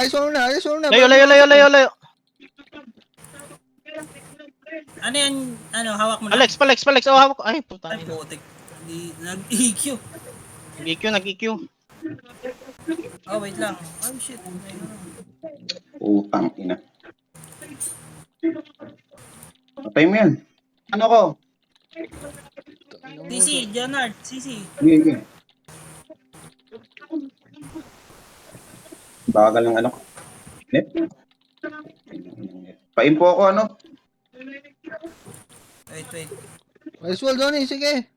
Ayos mo na, ayos mo na. Layo. Ano yan? Ano, hawak mo lang? Alex. Oh, hawak ko. Ay, puta. Ay, putik. Nag-EQ. Nag-EQ. Oh, wait lang. Oh, shit. Utang ina. Patay mo yan. Ano ko? CC, Jonard, CC. Sige. Bagal ng ano ko. Net. Paimpo ako ano? Wait. Ayos mo, Donnie, sige.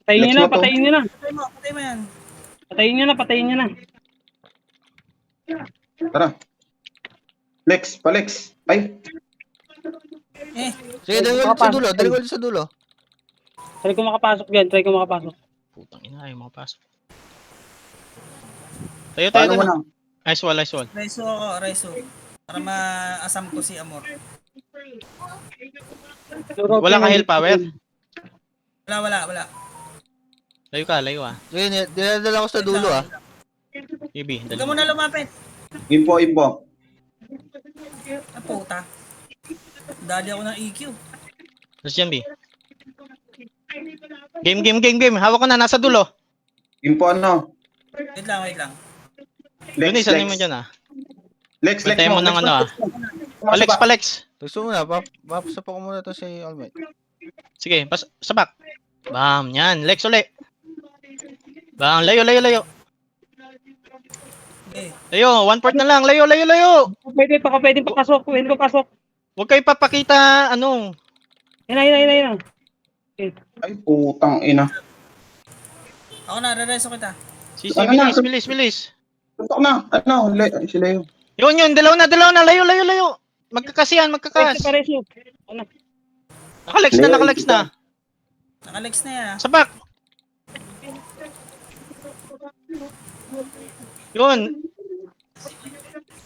Patayin nyo na, Lex mo to. patayin nyo na. Patay mo yan. Patayin nyo na. Tara. Lex, pa-Lex. Ay, Eh, Sige, dali ko sa dulo, dali ko sa dulo. Try ko makapasok dyan, Putang ina, ayaw makapasok. Tayo. paano mo na? Ice wall. Reso. Para ma-asam ko si Amor. Wala ka heal power? Wala. Layo ah. Sige, dinadala ko sa dulo ah. Ibi, Huwag ka muna lumapit. Impo. Ah, puta. Dali ako ng EQ. Tapos yan, B. Game. Hawak ko na, nasa dulo. Impo ano? Wait lang. Yun, isa mo dyan ah. Lex Bantayan mo ng Lex ano ah. Pumasok ka. Palex. Gusto mo na, papasap ko muna to si Almight. Sige, sabak. Bam, yan. Lex uli. Bam, layo. Okay. Layo, 1/4 na lang. Layo. Pwede pasok. Huwag kayo papakita, ano. Yan na. Ay, putang ina. Ako na, re-reso kita. Sisi, Ano na? bilis. Tutok na. Ano? Si Leo. Yun, dalawa na. Layo. Magkakasiyan. Pareso. Ano? Nakalex na. Naka-lex na yan ah. Sabak.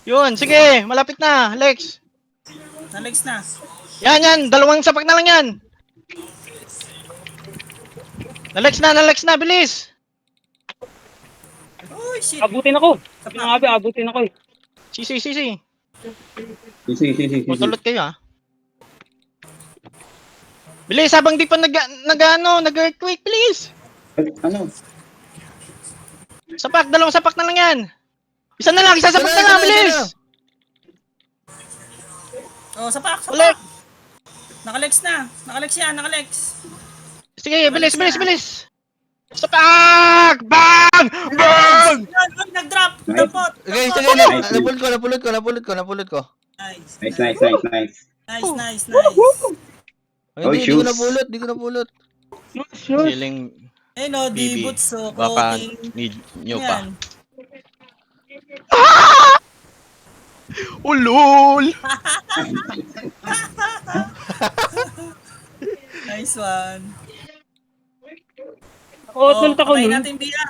Yun, sige, malapit na, Lex. Na-lex na. Yan, dalawang sapak na lang yan. Na-Lex na, bilis. Oh, shit. Abutin ako eh. Sisi. Si. Matulot kayo ah. Bilis, habang di pa nag-earthquake, please. Ano? Dalawang sapak na lang yan. Isa sapak na lang, bilis. Oh, sapak. Ulit. Naka-lex na. Naka-lex. Sige, bilis. Sapak! Bang! Nag-drop. Nice. Dampot. Okay, sige, napulot ko. Nice. Nice. Ay, Oh, hindi ko shoes. napulot. Feeling Eh no, di Bibi, butso. baka Coating. need nyo pa. Yan. Ulol! Nice one. Ulit ako patayin nun. natin Bia.